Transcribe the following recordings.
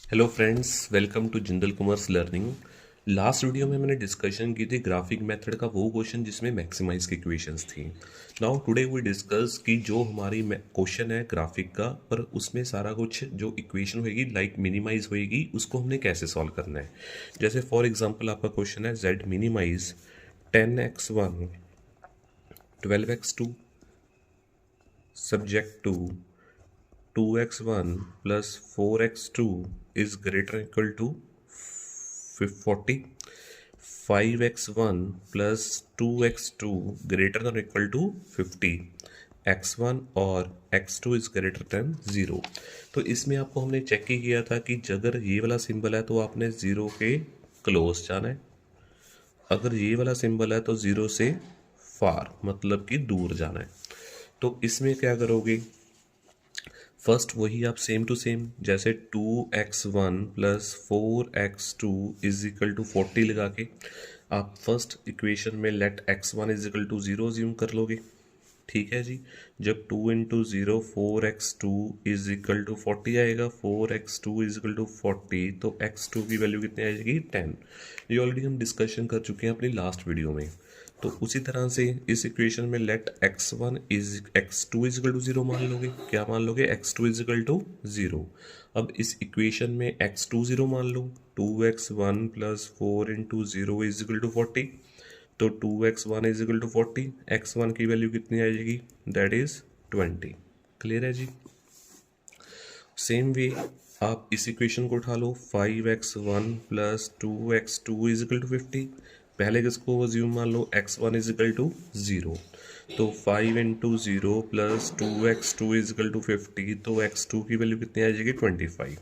Hello friends, welcome to Jindal commerce learning. Last video में मैंने discussion की थी ग्राफिक मेथड का वो क्वेश्चन जिसमें मैक्सिमाइज की इक्वेशंस थी। नाउ टुडे वी डिस्कस कि जो हमारी क्वेश्चन है ग्राफिक का, पर उसमें सारा कुछ जो इक्वेशन होगी लाइक मिनिमाइज होएगी उसको हमने कैसे सॉल्व करना है। जैसे फॉर एग्जांपल आपका क्वेश्चन है Z minimise 10x1 12x2 subject to 2x1 plus 4x2 is greater or equal to 40, 5x1 plus 2x2 greater than or equal to 50, x1 और x2 is greater than 0। तो इसमें आपको हमने चेक ही किया था कि अगर ये वाला सिंबल है तो आपने ज़ीरो के क्लोज जाना है, अगर ये वाला सिंबल है तो ज़ीरो से फार मतलब कि दूर जाना है। तो इसमें क्या करोगे, फर्स्ट वही आप सेम टू सेम जैसे 2x1 plus 4x2 is equal to 40 लगा के आप फर्स्ट इक्वेशन में let x1 is equal to 0 ज्यूम कर लोगे। ठीक है जी। जब 2 into 0 4x2 is equal to 40 आएगा, 4x2 इज इक्वल टू 40, तो x2 की वैल्यू कितनी आ जाएगी 10। ये ऑलरेडी हम डिस्कशन कर चुके हैं अपनी लास्ट वीडियो में। तो उसी तरह से इस इक्वेशन में let x1 is x2 is equal to 0 मान लोगे। क्या मान लोगे? x2 is equal to 0। अब इस इक्वेशन में x2 0 मान लो, 2x1 plus 4 into 0 is equal to 40, तो 2x1 is equal to 40, x1 की वैल्यू कितनी आ जाएगी? That is 20। क्लियर है जी। सेम वे आप इस इक्वेशन को उठा लो, 5x1 plus 2x2 is equal to 50। पहले किसको ज्यूम मान लो, x1 इज इक्वल टू 0, तो 5 into 0 plus 2x2 is equal to 50, तो x2 की वैल्यू कितनी आ जाएगी 25।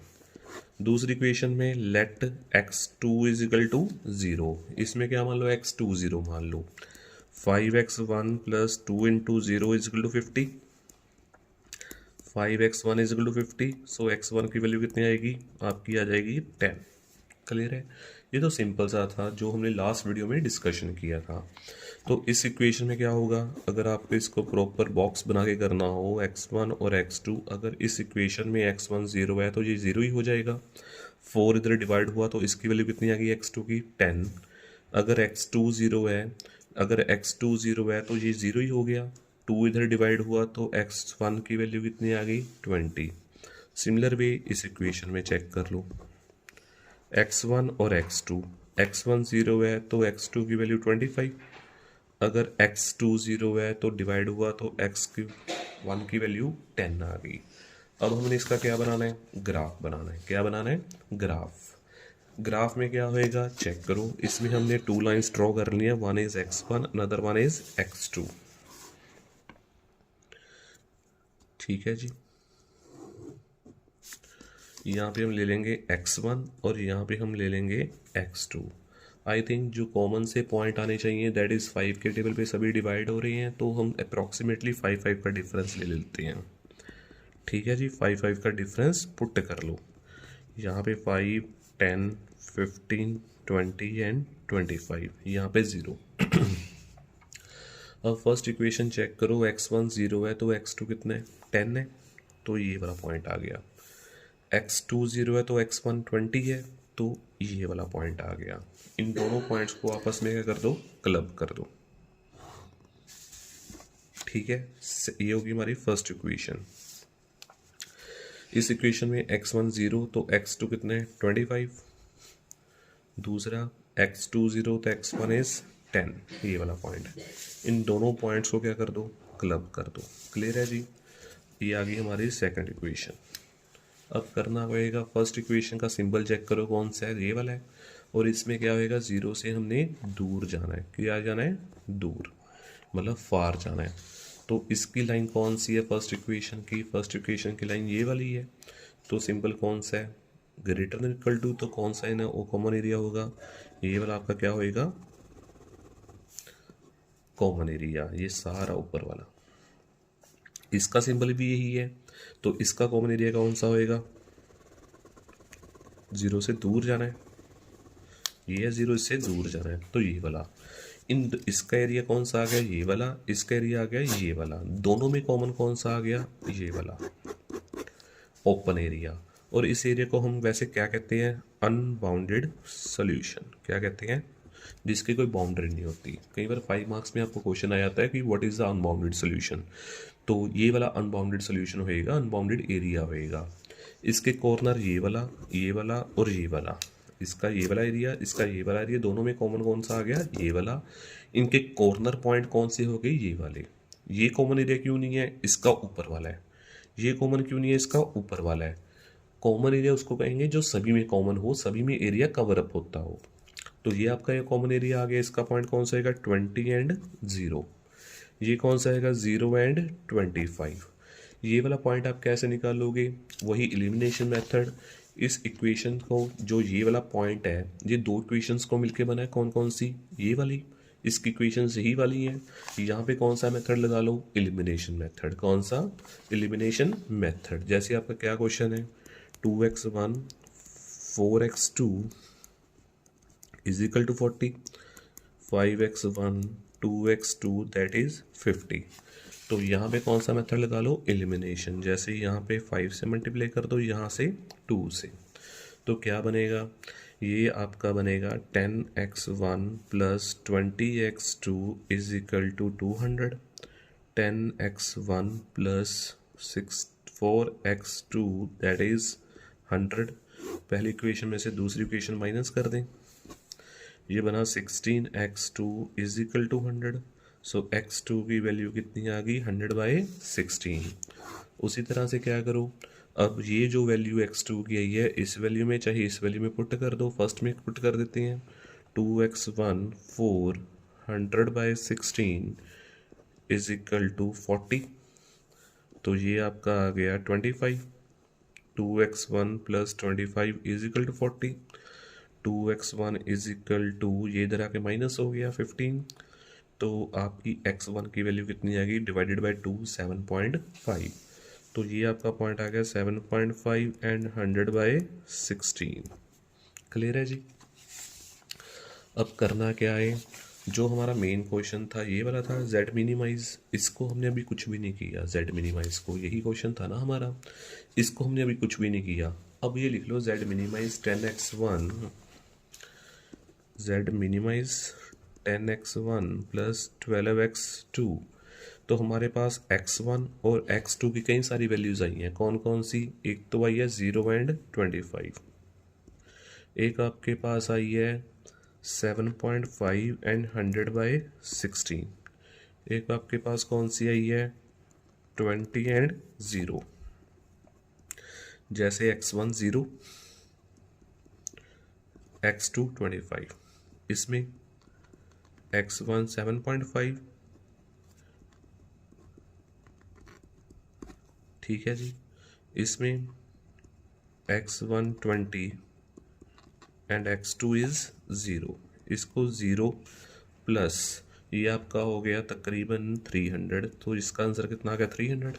दूसरी इक्वेशन में late x2 is equal to 0, इसमें क्या मान लो, x2 0 मान लो, 5x1 plus 2 into 0 is equal to 50, 5x1 is equal to 50, so x1 की वैल्यू कितनी आएगी आपकी? आ जाएगी 10। क्लियर है। ये तो सिंपल सा था जो हमने लास्ट वीडियो में डिस्कशन किया था। तो इस इक्वेशन में क्या होगा, अगर आपको इसको प्रॉपर बॉक्स बना के करना हो x1 और x2, अगर इस इक्वेशन में x1 0 है तो ये 0 ही हो जाएगा। 4 इधर डिवाइड हुआ तो इसकी वैल्यू कितनी आ गई x2 की 10। अगर x2 0 है, अगर x2 0 है तो ये 0 ही हो गया। 2 इधर डिवाइड हुआ तो x1 की वैल्यू कितनी आ गई 20। सिमिलर वे इस इक्वेशन में चेक कर लो, x1 और x2, x1 0 है तो x2 की वैल्यू 25, अगर x2 0 है तो डिवाइड हुआ तो x1 की वैल्यू 10 आ गई। अब हमने इसका क्या बनाना है? ग्राफ बनाना है। क्या बनाना है? ग्राफ। ग्राफ में क्या होएगा चेक करो, इसमें हमने 2 लाइन्स ड्रॉ कर ली है, one is x1 another one is x2। ठीक है जी। यहाँ पे हम ले लेंगे x1 और यहाँ पे हम ले लेंगे x2। आई थिंक जो कॉमन से पॉइंट आने चाहिए दैट इज़ 5 के टेबल पे सभी डिवाइड हो रही हैं, तो हम अप्रॉक्सीमेटली 5 का डिफरेंस ले लेते हैं। ठीक है जी। 5 का डिफरेंस पुट कर लो। यहाँ पे 5, 10, 15, 20 एंड 25, यहाँ पे 0। अब फर्स्ट इक्वेशन चेक करो, x1 0 है तो x2 कितना है 10 है, तो ये वाला पॉइंट आ गया। x2 0 है तो x1 20 है, तो ये वाला पॉइंट आ गया। इन दोनों पॉइंट्स को आपस में क्या कर दो, क्लब कर दो। ठीक है, ये होगी हमारी फर्स्ट इक्वेशन। इस इक्वेशन में x1 0 तो x2 कितने हैं 25, दूसरा x2 0 तो x1 इज 10, ये वाला पॉइंट है। इन दोनों पॉइंट्स को क्या कर दो, क्लब कर दो। क्लियर है जी। ये आ गई हमारी सेकंड इक्वेशन। अब करना होएगा, फर्स्ट इक्वेशन का सिंबल चेक करो कौन सा है, ये वाला है, और इसमें क्या होएगा, 0 से हमने दूर जाना है। क्या जाना है? दूर, मतलब फार जाना है। तो इसकी लाइन कौन सी है फर्स्ट इक्वेशन की? फर्स्ट इक्वेशन की लाइन ये वाली है। तो सिंबल कौन सा है? ग्रेटर देन इक्वल टू, तो कौन सा है ना वो कॉमन एरिया होगा, ये वाला आपका क्या होएगा कॉमन एरिया, ये सारा ऊपर वाला। इसका सिंबल भी यही है, तो इसका कॉमन एरिया कौन सा होएगा? 0 से दूर जाना है, ये है 0 से दूर जाना है, तो ये वाला। इसका एरिया कौन सा आ गया? ये वाला। इसका एरिया आ गया ये वाला। दोनों में कॉमन कौन सा आ गया? ये वाला ओपन एरिया। और इस एरिया को हम वैसे क्या कहते हैं, अनबाउंडेड सोल्यूशन, क्या कहते हैं, जिसकी कोई बाउंड्री नहीं होती। कई बार 5 मार्क्स में आपको क्वेश्चन आ जाता है कि what is the unbounded solution, तो ये वाला अनबाउंडेड सोल्यूशन होएगा, अनबाउंडेड एरिया होएगा। इसके कॉर्नर ये वाला और ये वाला, इसका ये वाला एरिया, इसका ये वाला एरिया, दोनों में कॉमन कौन सा आ गया, ये वाला। इनके कॉर्नर पॉइंट कौन से हो गए, ये वाले। ये कॉमन एरिया क्यों नहीं है, इसका ऊपर वाला है। ये कॉमन क्यों नहीं है, इसका ऊपर वाला है। कॉमन एरिया उसको कहेंगे जो सभी में कॉमन हो, सभी में एरिया कवर अप होता हो। तो ये आपका ये कॉमन एरिया आ गया। इसका पॉइंट कौन सा आएगा, 20 एंड 0। ये कौन सा आएगा, 0 एंड 25। ये वाला पॉइंट आप कैसे निकालोगे, वही एलिमिनेशन मेथड। इस इक्वेशन को, जो ये वाला पॉइंट है, ये दो इक्वेशंस को मिलके बना है, कौन कौन सी, ये वाली, इसकी इक्वेशंस यही वाली हैं। यहाँ पे कौन सा मेथड लगा लो, एलिमिनेशन मेथड। कौन सा, एलिमिनेशन मेथड। जैसे आपका क्या क्वेश्चन है, 2x1 4x2 is equal to 40, 5x1 2x2 that is 50। तो यहाँ पे कौन सा मेथड लगा लो, एलिमिनेशन। जैसे यहाँ पे 5 से मल्टीप्लाई कर दो, यहाँ से 2 से, तो क्या बनेगा, ये आपका बनेगा 10x1 plus 20x2 is equal to 200। 10x1 plus 4x2 that is 100। पहली इक्वेशन में से दूसरी इक्वेशन माइनस कर दें, ये बना 16x2 is equal to 100। So x2 की वैल्यू कितनी आ गई, 100/16। उसी तरह से क्या करो, अब ये जो वैल्यू x2 की आई है, इस वैल्यू में चाहे इस वैल्यू में पुट कर दो। फर्स्ट में पुट कर देते हैं, 2x1 4 100/16 इज इक्वल टू 40। तो ये आपका आ गया 25। 2x1 plus 25 is equal to 40। 2x1 is equal to, ये इधर आके माइनस हो गया 15। तो आपकी x1 की वैल्यू कितनी आ गई, डिवाइडेड बाई 2 7.5। तो ये आपका पॉइंट आ गया 7.5 एंड 100/16। क्लियर है जी। अब करना क्या है, जो हमारा मेन क्वेश्चन था ये वाला था, z मिनिमाइज। इसको हमने अभी कुछ भी नहीं किया, z मिनिमाइज को, यही क्वेश्चन था ना हमारा, इसको हमने अभी कुछ भी नहीं किया। अब ये लिख लो z minimise 10x1, z minimise 10x1 plus 12x2। तो हमारे पास x1 और x2 की कई सारी वैल्यूज आई हैं। कौन कौन सी, एक तो आई है 0 एंड 25, एक आपके पास आई है 7.5 एंड 100/16, एक आपके पास कौन सी आई है 20 एंड 0। जैसे x1 0, x2 25, इसमें x1 7.5, ठीक है जी। इसमें x1 20 एंड x2 इज 0। इसको 0 प्लस ये आपका हो गया तकरीबन 300। तो इसका आंसर कितना आ गया 300।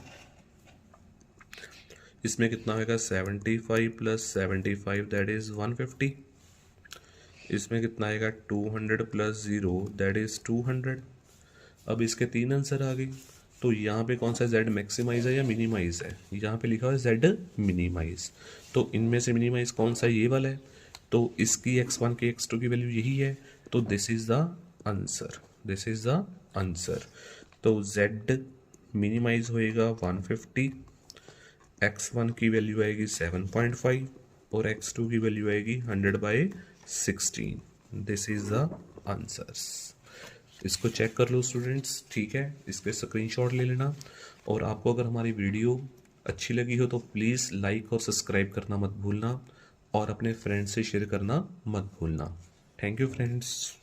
इसमें कितना होगा 75 प्लस 75 दैट इज 150। इसमें कितना आएगा 200 प्लस 0 दैट इज 200। अब इसके 3 आंसर आ गए। तो यहाँ पे कौन सा z मैक्सिमाइज है या मिनिमाइज है, यहाँ पे लिखा हुआ है z मिनिमाइज। तो इनमें से मिनिमाइज कौन सा, ये वाला है। तो इसकी x1 की x2 की वैल्यू यही है। तो this is the answer, this is the answer. तो z मिनिमाइज होएगा 150, x1 की वैल्यू आएगी 7.5 और x2 की वैल्यू आएगी 100/16। This is the answers. इसको चेक कर लो स्टूडेंट्स, ठीक है। इसके स्क्रीनशॉट ले लेना। और आपको अगर हमारी वीडियो अच्छी लगी हो तो प्लीज़ लाइक और सब्सक्राइब करना मत भूलना, और अपने फ्रेंड्स से शेयर करना मत भूलना। Thank you friends.